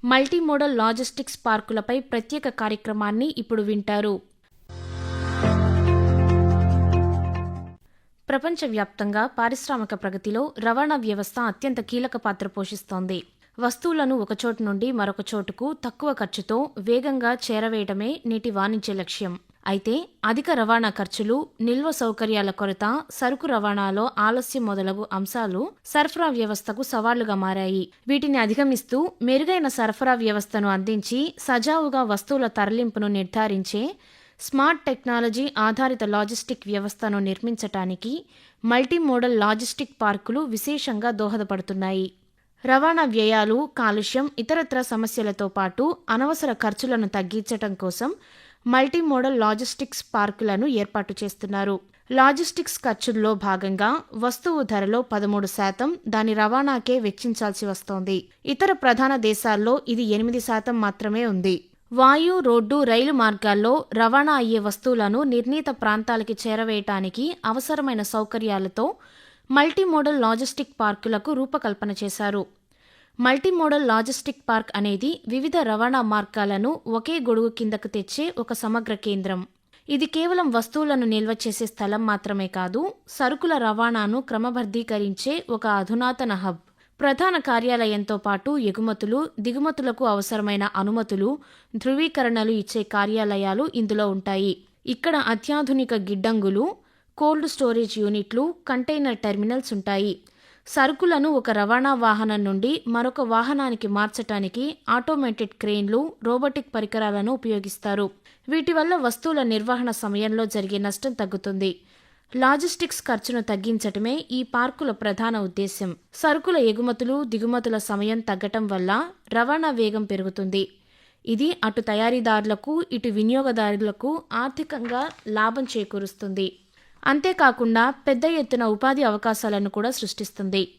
Multimodal logistics పార్కులపై ప్రత్యేక కార్యక్రమాన్ని ఇప్పుడు వింటారు. ప్రపంచవ్యాప్తంగా పారిశ్రామిక ప్రగతిలో రవాణా వ్యవస్థ అత్యంత కీలక పాత్ర పోషిస్తోంది. వస్తువులను ఒకచోటు నుండి మరొక చోటుకు తక్కువ ఖర్చుతో వేగంగా చేరవేయడమే నేటి వాణిజ్య లక్ష్యం. అయితే అధిక రవాణా ఖర్చులు, నిల్వ సౌకర్యాల కొరత, సరుకు రవాణాలో ఆలస్యం మొదలగు అంశాలు సరఫరా వ్యవస్థకు సవాళ్లుగా మారాయి. వీటిని అధిగమిస్తూ మెరుగైన సరఫరా వ్యవస్థను అందించి సజావుగా వస్తువుల తరలింపును నిర్ధారించే స్మార్ట్ టెక్నాలజీ ఆధారిత లాజిస్టిక్ వ్యవస్థను నిర్మించటానికి మల్టీమోడల్ లాజిస్టిక్ పార్కులు విశేషంగా దోహదపడుతున్నాయి. రవాణా వ్యయాలు, కాలుష్యం, ఇతరత్ర సమస్యలతో పాటు అనవసర ఖర్చులను తగ్గించటం కోసం మల్టీమోడల్ లాజిస్టిక్స్ పార్కులను ఏర్పాటు చేస్తున్నారు. లాజిస్టిక్స్ ఖర్చుల్లో భాగంగా వస్తువు ధరలో 13% దాని రవాణాకే వెచ్చించాల్సి వస్తోంది. ఇతర ప్రధాన దేశాల్లో ఇది 8% మాత్రమే ఉంది. వాయు, రోడ్డు, రైలు మార్గాల్లో రవాణా అయ్యే వస్తువులను నిర్ణీత ప్రాంతాలకి చేరవేయటానికి అవసరమైన సౌకర్యాలతో మల్టీమోడల్ లాజిస్టిక్ పార్కులకు రూపకల్పన చేశారు. మల్టీమోడల్ లాజిస్టిక్ పార్క్ అనేది వివిధ రవాణా మార్గాలను ఒకే గొడుగు కిందకు తెచ్చే ఒక సమగ్ర కేంద్రం. ఇది కేవలం వస్తువులను నిల్వ చేసే స్థలం మాత్రమే కాదు, సరుకుల రవాణాను క్రమబద్ధీకరించే ఒక అధునాతన హబ్. ప్రధాన కార్యాలయంతో పాటు ఎగుమతులు, దిగుమతులకు అవసరమైన అనుమతులు, ధృవీకరణలు ఇచ్చే కార్యాలయాలు ఇందులో ఉంటాయి. ఇక్కడ అత్యాధునిక గిడ్డంగులు, కోల్డ్ స్టోరేజ్ యూనిట్లు, కంటైనర్ టెర్మినల్స్ ఉంటాయి. సరుకులను ఒక రవాణా వాహనం నుండి మరొక వాహనానికి మార్చటానికి ఆటోమేటెడ్ క్రేన్లు, రోబోటిక్ పరికరాలను ఉపయోగిస్తారు. వీటి వల్ల వస్తువుల నిర్వహణ సమయంలో జరిగే నష్టం తగ్గుతుంది. లాజిస్టిక్స్ ఖర్చును తగ్గించటమే ఈ పార్కుల ప్రధాన ఉద్దేశ్యం. సరుకుల ఎగుమతులు, దిగుమతుల సమయం తగ్గటం వల్ల రవాణా వేగం పెరుగుతుంది. ఇది అటు తయారీదారులకు, ఇటు వినియోగదారులకు ఆర్థికంగా లాభం చేకూరుస్తుంది. అంతేకాకుండా పెద్ద ఎత్తున ఉపాధి అవకాశాలను కూడా సృష్టిస్తుంది.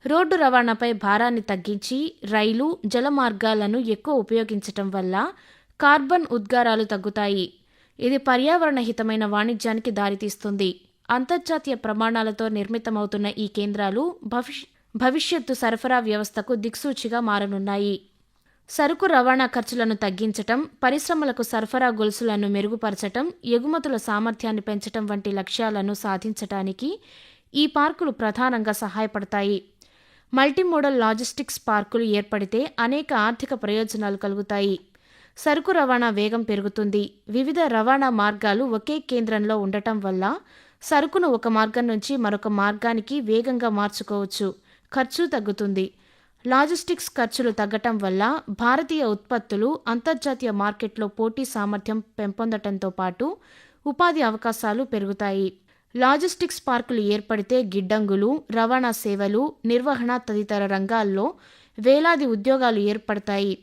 రోడ్డు రవాణాపై భారాన్ని తగ్గించి రైలు, జల మార్గాలను ఎక్కువ ఉపయోగించటం వల్ల కార్బన్ ఉద్గారాలు తగ్గుతాయి. ఇది పర్యావరణ హితమైన వాణిజ్యానికి దారితీస్తుంది. అంతర్జాతీయ ప్రమాణాలతో నిర్మితమవుతున్న ఈ కేంద్రాలు భవిష్యత్తు సరఫరా వ్యవస్థకు దిక్సూచిగా మారనున్నాయి. సరుకు రవాణా ఖర్చులను తగ్గించటం, పరిశ్రమలకు సరఫరా గొలుసులను మెరుగుపరచటం, ఎగుమతుల సామర్థ్యాన్ని పెంచటం వంటి లక్ష్యాలను సాధించటానికి ఈ పార్కులు ప్రధానంగా సహాయపడతాయి. మల్టీమోడల్ లాజిస్టిక్స్ పార్కులు ఏర్పడితే అనేక ఆర్థిక ప్రయోజనాలు కలుగుతాయి. సరుకు రవాణా వేగం పెరుగుతుంది. వివిధ రవాణా మార్గాలు ఒకే కేంద్రంలో ఉండటం వల్ల సరుకును ఒక మార్గం నుంచి మరొక మార్గానికి వేగంగా మార్చుకోవచ్చు. ఖర్చు తగ్గుతుంది. లాజిస్టిక్స్ ఖర్చులు తగ్గటం వల్ల భారతీయ ఉత్పత్తులు అంతర్జాతీయ మార్కెట్లో పోటీ సామర్థ్యం పెంపొందటంతో పాటు ఉపాధి అవకాశాలు పెరుగుతాయి. లాజిస్టిక్స్ పార్కులు ఏర్పడితే గిడ్డంగులు, రవాణా సేవలు, నిర్వహణ తదితర రంగాల్లో వేలాది ఉద్యోగాలు ఏర్పడతాయి.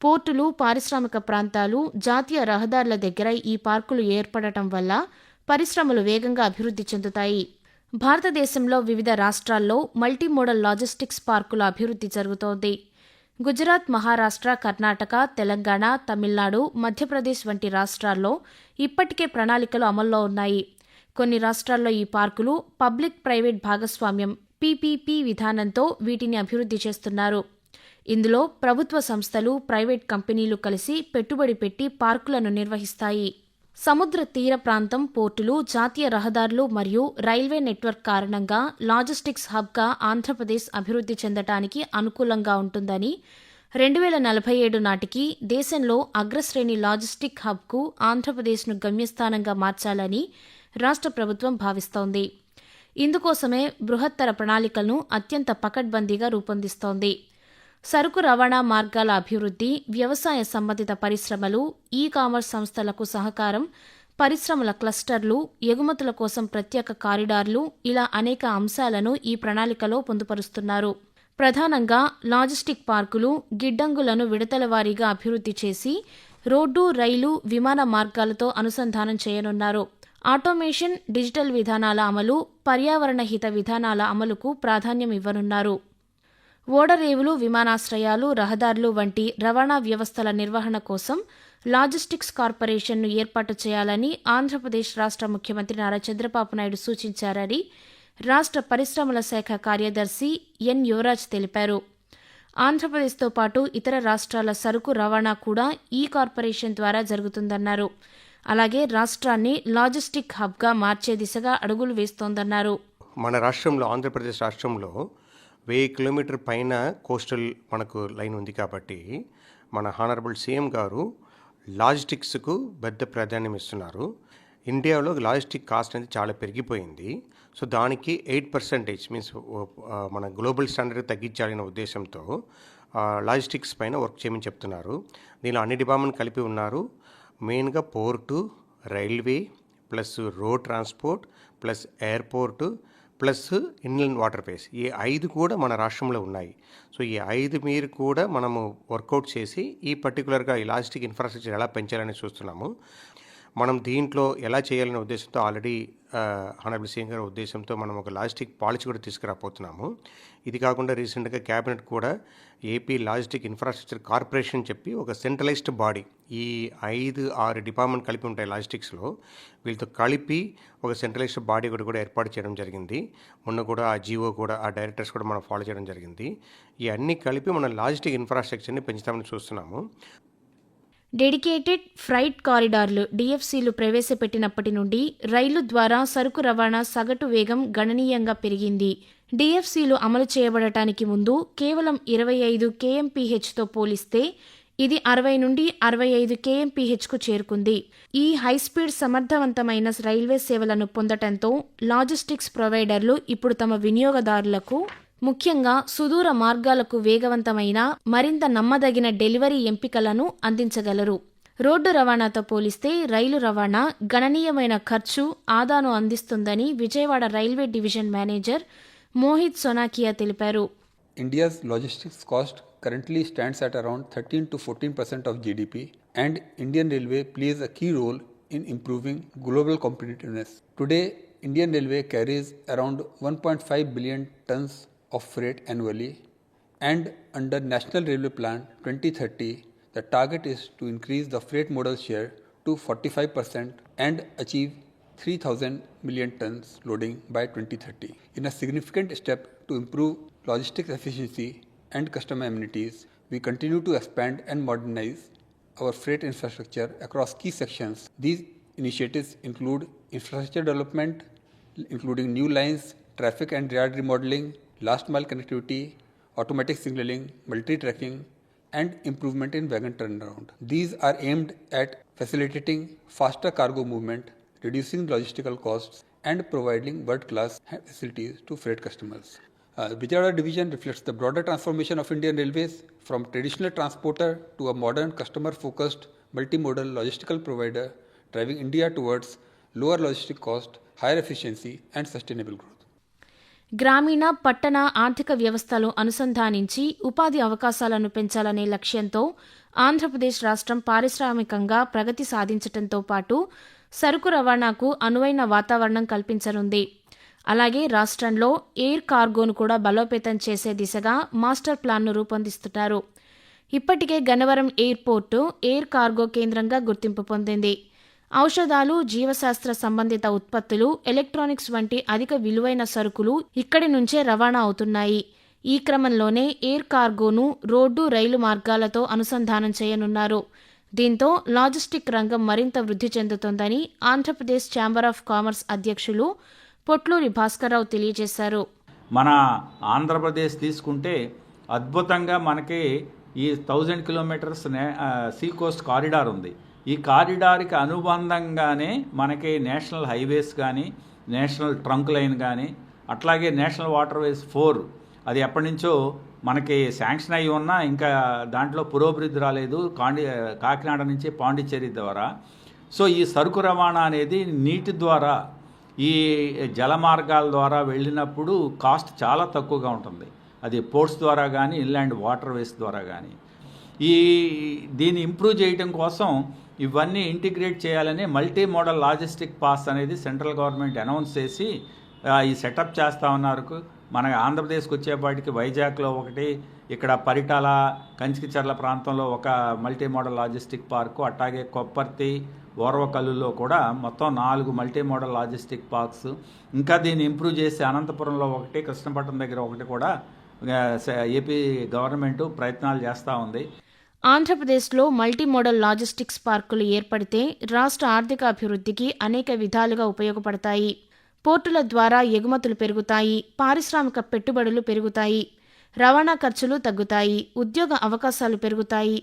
పోర్టులు, పారిశ్రామిక ప్రాంతాలు, జాతీయ రహదారుల దగ్గర ఈ పార్కులు ఏర్పడటం వల్ల పరిశ్రమలు వేగంగా అభివృద్ధి చెందుతాయి. భారతదేశంలో వివిధ రాష్ట్రాల్లో మల్టీమోడల్ లాజిస్టిక్స్ పార్కుల అభివృద్ధి జరుగుతోంది. గుజరాత్, మహారాష్ట్ర, కర్ణాటక, తెలంగాణ, తమిళనాడు, మధ్యప్రదేశ్ వంటి రాష్ట్రాల్లో ఇప్పటికే ప్రణాళికలు అమల్లో ఉన్నాయి. కొన్ని రాష్ట్రాల్లో ఈ పార్కులు పబ్లిక్ ప్రైవేట్ భాగస్వామ్యం PPP విధానంతో వీటిని అభివృద్ధి చేస్తున్నారు. ఇందులో ప్రభుత్వ సంస్థలు, ప్రైవేట్ కంపెనీలు కలిసి పెట్టుబడి పెట్టి పార్కులను నిర్వహిస్తాయి. సముద్ర తీర ప్రాంతం, పోర్టులు, జాతీయ రహదారులు మరియు రైల్వే నెట్వర్క్ కారణంగా లాజిస్టిక్స్ హబ్గా ఆంధ్రప్రదేశ్ అభివృద్ధి చెందటానికి అనుకూలంగా ఉంటుందని 2047 నాటికి దేశంలో అగ్రశ్రేణి లాజిస్టిక్ హబ్కు ఆంధ్రప్రదేశ్ను గమ్యస్థానంగా మార్చాలని రాష్ట్ర ప్రభుత్వం భావిస్తోంది. ఇందుకోసమే బృహత్తర ప్రణాళికలను అత్యంత పకడ్బందీగా రూపొందిస్తోంది. సరుకు రవాణా మార్గాల అభివృద్ధి, వ్యవసాయ సంబంధిత పరిశ్రమలు, ఈ-కామర్స్ సంస్థలకు సహకారం, పరిశ్రమల క్లస్టర్లు, ఎగుమతుల కోసం ప్రత్యేక కారిడార్లు, ఇలా అనేక అంశాలను ఈ ప్రణాళికలో పొందుపరుస్తున్నారు. ప్రధానంగా లాజిస్టిక్ పార్కులు, గిడ్డంగులను విడతల వారీగా అభివృద్ధి చేసి రోడ్డు, రైలు, విమాన మార్గాలతో అనుసంధానం చేయనున్నారు. ఆటోమేషన్, డిజిటల్ విధానాల అమలు, పర్యావరణ హిత విధానాల అమలుకు ప్రాధాన్యం ఇవ్వనున్నారు. ఓడరేవులు, విమానాశ్రయాలు, రహదారులు వంటి రవాణా వ్యవస్థల నిర్వహణ కోసం లాజిస్టిక్స్ కార్పొరేషన్ను ఏర్పాటు చేయాలని ఆంధ్రప్రదేశ్ రాష్ట్ర ముఖ్యమంత్రి నారా చంద్రబాబు నాయుడు సూచించారని రాష్ట్ర పరిశ్రమల శాఖ కార్యదర్శి ఎన్ యువరాజ్ తెలిపారు. ఆంధ్రప్రదేశ్తో పాటు ఇతర రాష్ట్రాల సరుకు రవాణా కూడా ఈ కార్పొరేషన్ ద్వారా జరుగుతుందన్నారు. అలాగే రాష్ట్రాన్ని లాజిస్టిక్ హబ్గా మార్చే దిశగా అడుగులు వేస్తోందన్నారు. మన రాష్ట్రంలో, ఆంధ్రప్రదేశ్ రాష్ట్రంలో 1000 కిలోమీటర్ పైన కోస్టల్ మనకు లైన్ ఉంది కాబట్టి మన హానరబుల్ సీఎం గారు లాజిస్టిక్స్కు పెద్ద ప్రాధాన్యం ఇస్తున్నారు. ఇండియాలో లాజిస్టిక్ కాస్ట్ అనేది చాలా పెరిగిపోయింది. సో దానికి 8% మీన్స్ మన గ్లోబల్ స్టాండర్డ్ తగ్గించాలనే ఉద్దేశంతో లాజిస్టిక్స్ పైన వర్క్ చేయమని చెప్తున్నారు. దీనిలో అన్ని డిపార్ట్మెంట్ కలిపి ఉన్నారు. మెయిన్గా port, railway, plus road transport, plus airport, plus inland water ways, ఈ 5 కూడా మన రాష్ట్రంలో ఉన్నాయి. సో ఈ 5 మీరు కూడా మనము వర్కౌట్ చేసి ఈ పర్టికులర్గా ఈ లాజిస్టిక్ ఇన్ఫ్రాస్ట్రక్చర్ ఎలా పెంచాలని చూస్తున్నాము. మనం దీంట్లో ఎలా చేయాలనే ఉద్దేశంతో ఆల్రెడీ హానరబుల్ సీఎం గారి ఉద్దేశంతో మనం ఒక లాజిస్టిక్ పాలసీ కూడా తీసుకురాబోతున్నాము. ఇది కాకుండా రీసెంట్గా క్యాబినెట్ కూడా ఏపీ లాజిస్టిక్ ఇన్ఫ్రాస్ట్రక్చర్ కార్పొరేషన్ చెప్పి ఒక సెంట్రలైజ్డ్ బాడీ, ఈ 5-6 డిపార్ట్మెంట్ కలిపి ఉంటాయి లాజిస్టిక్స్లో, వీళ్ళతో కలిపి ఒక సెంట్రలైజ్డ్ బాడీ కూడా ఏర్పాటు చేయడం జరిగింది. మొన్న కూడా ఆ జీవో కూడా, ఆ డైరెక్టర్స్ కూడా మనం ఫాలో చేయడం జరిగింది. ఇవన్నీ కలిపి మన లాజిస్టిక్ ఇన్ఫ్రాస్ట్రక్చర్ని పెంచుతామని చూస్తున్నాము. డెడికేటెడ్ ఫ్రైట్ కారిడార్లు డిఎఫ్సీలు ప్రవేశపెట్టినప్పటి నుండి రైలు ద్వారా సరుకు రవాణా సగటు వేగం గణనీయంగా పెరిగింది. డిఎఫ్సీలు అమలు చేయబడటానికి ముందు కేవలం 25 kmph పోలిస్తే ఇది 60 నుండి 65 kmph చేరుకుంది. ఈ హైస్పీడ్ సమర్థవంతమైన రైల్వే సేవలను పొందటంతో లాజిస్టిక్స్ ప్రొవైడర్లు ఇప్పుడు తమ వినియోగదారులకు, ముఖ్యంగా సుదూర మార్గాలకు వేగవంతమైన, మరింత నమ్మదగిన డెలివరీ ఎంపికలను అందించగలరు. రోడ్డు రవాణాతో పోలిస్తే రైలు రవాణా గణనీయమైన ఖర్చు, ఆదాను అందిస్తుందని Vijayawada railway division manager Mohit Sonakia తెలిపారు. India's logistics cost currently stands at around 13 to 14% of GDP, and Indian Railway plays a key role in improving global competitiveness. Today, Indian Railway carries around 1.5 billion tons of freight annually, and under National Railway Plan 2030, the target is to increase the freight modal share to 45% and achieve 3,000 million tons loading by 2030. In a significant step to improve logistics efficiency and customer amenities, we continue to expand and modernize our freight infrastructure across key sections. These initiatives include infrastructure development, including new lines, traffic and yard remodeling, last mile connectivity, automatic signaling, multi-tracking, and improvement in wagon turnaround. These are aimed at facilitating faster cargo movement, reducing logistical costs, and providing world-class facilities to freight customers. Vijayawada division reflects the broader transformation of Indian Railways from traditional transporter to a modern customer-focused multimodal logistical provider, driving India towards lower logistic cost, higher efficiency, and sustainable growth. గ్రామీణ, పట్టణ ఆర్థిక వ్యవస్థలు అనుసంధానించి ఉపాధి అవకాశాలను పెంచాలనే లక్ష్యంతో ఆంధ్రప్రదేశ్ రాష్ట్రం పారిశ్రామికంగా ప్రగతి సాధించడంతో పాటు సరుకు రవాణాకు అనువైన వాతావరణం కల్పించనుంది. అలాగే రాష్ట్రంలో ఎయిర్ కార్గోను కూడా బలోపేతం చేసే దిశగా మాస్టర్ ప్లాన్ను రూపొందిస్తున్నారు. ఇప్పటికే గన్నవరం ఎయిర్పోర్టు ఎయిర్ కార్గో కేంద్రంగా గుర్తింపు పొందింది. ఔషధాలు, జీవశాస్త్ర సంబంధిత ఉత్పత్తులు, ఎలక్ట్రానిక్స్ వంటి అధిక విలువైన సరుకులు ఇక్కడి నుంచే రవాణా అవుతున్నాయి. ఈ క్రమంలోనే ఎయిర్ కార్గోను రోడ్డు, రైలు మార్గాలతో అనుసంధానం చేయనున్నారు. దీంతో లాజిస్టిక్ రంగం మరింత వృద్ధి చెందుతోందని ఆంధ్రప్రదేశ్ ఛాంబర్ ఆఫ్ కామర్స్ అధ్యక్షులు పొట్లూరి భాస్కర్రావు తెలియజేశారు. మన ఆంధ్రప్రదేశ్ తీసుకుంటే అద్భుతంగా మనకి ఈ 1000 కిలోమీటర్స్ సీ కోస్ట్ కారిడార్ ఉంది. ఈ కారిడార్కి అనుబంధంగానే మనకి నేషనల్ హైవేస్ కానీ, నేషనల్ ట్రంక్ లైన్ కానీ, అట్లాగే నేషనల్ వాటర్ వేస్ 4 అది ఎప్పటి నుంచో మనకి శాంక్షన్ అయ్యి ఉన్నా ఇంకా దాంట్లో పురోభివృద్ధి రాలేదు. కాకినాడ నుంచి పాండిచ్చేరి ద్వారా. సో ఈ సరుకు రవాణా అనేది నీటి ద్వారా, ఈ జల మార్గాల ద్వారా వెళ్ళినప్పుడు కాస్ట్ చాలా తక్కువగా ఉంటుంది. అది పోర్ట్స్ ద్వారా కానీ, ఇన్లాండ్ వాటర్ వేస్ ద్వారా కానీ. దీన్ని ఇంప్రూవ్ చేయడం కోసం ఇవన్నీ ఇంటిగ్రేట్ చేయాలని మల్టీ మోడల్ లాజిస్టిక్ పాస్ అనేది సెంట్రల్ గవర్నమెంట్ అనౌన్స్ చేసి ఈ సెటప్ చేస్తూ ఉన్నారు. మన ఆంధ్రప్రదేశ్కి వచ్చేపాటికి వైజాగ్లో ఒకటి, ఇక్కడ పరిటాల, కంచికిచర్ల ప్రాంతంలో ఒక మల్టీ మోడల్ లాజిస్టిక్ పార్కు, అట్లాగే కొప్పర్తి, ఓర్వకల్లులో కూడా మొత్తం 4 మల్టీ మోడల్ లాజిస్టిక్ పార్క్స్. ఇంకా దీన్ని ఇంప్రూవ్ చేసి అనంతపురంలో ఒకటి, కృష్ణపట్నం దగ్గర ఒకటి కూడా ఏపీ గవర్నమెంట్ ప్రయత్నాలు చేస్తూ ఉంది. ఆంధ్రప్రదేశ్లో మల్టీ మోడల్ లాజిస్టిక్స్ పార్కులు ఏర్పడితే రాష్ట్ర ఆర్థిక అభివృద్ధికి అనేక విధాలుగా ఉపయోగపడతాయి. పోర్టుల ద్వారా ఎగుమతులు పెరుగుతాయి, పారిశ్రామిక పెట్టుబడులు పెరుగుతాయి, రవాణా ఖర్చులు తగ్గుతాయి, ఉద్యోగ అవకాశాలు పెరుగుతాయి.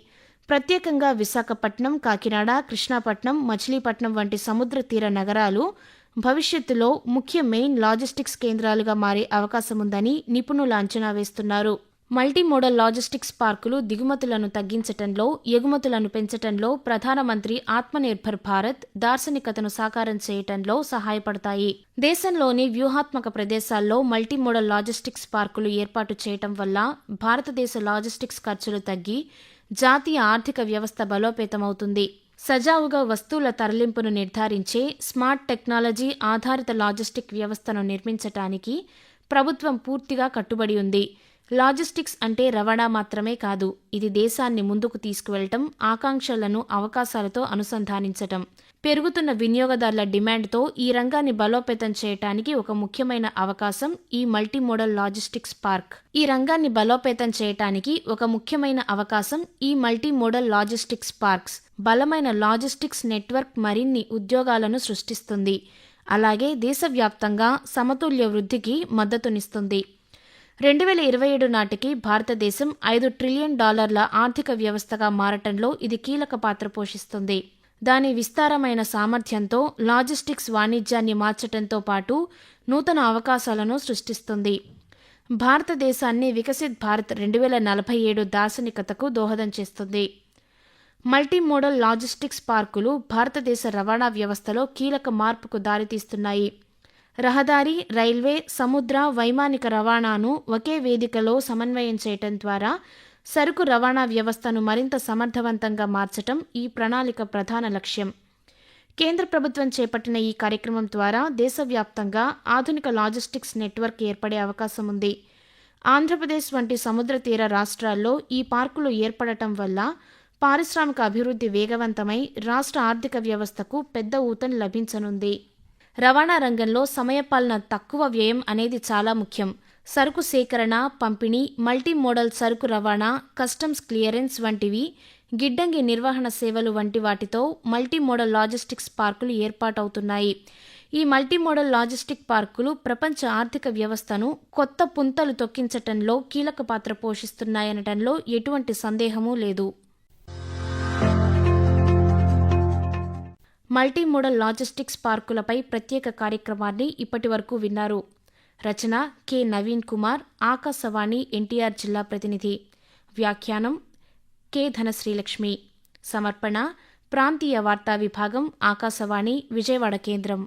ప్రత్యేకంగా విశాఖపట్నం, కాకినాడ, కృష్ణాపట్నం, మచిలీపట్నం వంటి సముద్ర తీర నగరాలు భవిష్యత్తులో ముఖ్య మెయిన్ లాజిస్టిక్స్ కేంద్రాలుగా మారే అవకాశముందని నిపుణులు అంచనా వేస్తున్నారు. మల్టీ మోడల్ లాజిస్టిక్స్ పార్కులు దిగుమతులను తగ్గించటంలో, ఎగుమతులను పెంచటంలో, ప్రధానమంత్రి ఆత్మనిర్భర్ భారత్ దార్శనికతను సాకారం చేయటంలో సహాయపడతాయి. దేశంలోని వ్యూహాత్మక ప్రదేశాల్లో మల్టీ మోడల్ లాజిస్టిక్స్ పార్కులు ఏర్పాటు చేయటం వల్ల భారతదేశ లాజిస్టిక్స్ ఖర్చులు తగ్గి జాతీయ ఆర్థిక వ్యవస్థ బలోపేతమవుతుంది. సజావుగా వస్తువుల తరలింపును నిర్ధారించే స్మార్ట్ టెక్నాలజీ ఆధారిత లాజిస్టిక్ వ్యవస్థను నిర్మించటానికి ప్రభుత్వం పూర్తిగా కట్టుబడి ఉంది. లాజిస్టిక్స్ అంటే రవాణా మాత్రమే కాదు, ఇది దేశాన్ని ముందుకు తీసుకువెళ్లటం, ఆకాంక్షలను అవకాశాలతో అనుసంధానించటం. పెరుగుతున్న వినియోగదారుల డిమాండ్తో ఈ రంగాన్ని బలోపేతం చేయటానికి ఒక ముఖ్యమైన అవకాశం ఈ మల్టీ మోడల్ లాజిస్టిక్స్ పార్క్. ఈ రంగాన్ని బలోపేతం చేయటానికి ఒక ముఖ్యమైన అవకాశం ఈ మల్టీ మోడల్ లాజిస్టిక్స్ పార్క్స్ బలమైన లాజిస్టిక్స్ నెట్వర్క్ మరిన్ని ఉద్యోగాలను సృష్టిస్తుంది. అలాగే దేశవ్యాప్తంగా సమతుల్య వృద్ధికి మద్దతునిస్తుంది. 2027 నాటికి భారతదేశం $5 ట్రిలియన్ ఆర్థిక వ్యవస్థగా మారటంలో ఇది కీలక పాత్ర పోషిస్తుంది. దాని విస్తారమైన సామర్థ్యంతో లాజిస్టిక్స్ వాణిజ్యాన్ని మార్చటంతో పాటు నూతన అవకాశాలను సృష్టిస్తుంది. భారతదేశాన్ని వికసిత్ భారత్ 2047 దార్శనికతకు దోహదం చేస్తుంది. మల్టీ మోడల్ లాజిస్టిక్స్ పార్కులు భారతదేశ రవాణా వ్యవస్థలో కీలక మార్పుకు దారితీస్తున్నాయి. రహదారి, రైల్వే, సముద్ర, వైమానిక రవాణాను ఒకే వేదికలో సమన్వయం చేయటం ద్వారా సరుకు రవాణా వ్యవస్థను మరింత సమర్థవంతంగా మార్చటం ఈ ప్రణాళిక ప్రధాన లక్ష్యం. కేంద్ర ప్రభుత్వం చేపట్టిన ఈ కార్యక్రమం ద్వారా దేశవ్యాప్తంగా ఆధునిక లాజిస్టిక్స్ నెట్వర్క్ ఏర్పడే అవకాశం ఉంది. ఆంధ్రప్రదేశ్ వంటి సముద్ర తీర రాష్ట్రాల్లో ఈ పార్కులు ఏర్పడటం వల్ల పారిశ్రామిక అభివృద్ధి వేగవంతమై రాష్ట్ర ఆర్థిక వ్యవస్థకు పెద్ద ఊతం లభించనుంది. రవాణా రంగంలో సమయపాలన, తక్కువ వ్యయం అనేది చాలా ముఖ్యం. సరుకు సేకరణ, పంపిణీ, మల్టీ మోడల్ సరుకు రవాణా, కస్టమ్స్ క్లియరెన్స్ వంటివి, గిడ్డంగి నిర్వహణ సేవలు వంటి వాటితో మల్టీ మోడల్ లాజిస్టిక్స్ పార్కులు ఏర్పాటవుతున్నాయి. ఈ మల్టీ మోడల్ లాజిస్టిక్ పార్కులు ప్రపంచ ఆర్థిక వ్యవస్థను కొత్త పుంతలు తొక్కించటంలో కీలక పాత్ర పోషిస్తున్నాయనటంలో ఎటువంటి సందేహమూ లేదు. మల్టీ మోడల్ లాజిస్టిక్స్ పార్కులపై ప్రత్యేక కార్యక్రమాన్ని ఇప్పటివరకు విన్నారు. రచన కె. నవీన్ కుమార్, ఆకాశవాణి ఎన్టీఆర్ జిల్లా ప్రతినిధి. వ్యాఖ్యానం కె. ధనశ్రీలక్ష్మి. సమర్పణ ప్రాంతీయ వార్తా విభాగం, ఆకాశవాణి విజయవాడ కేంద్రం.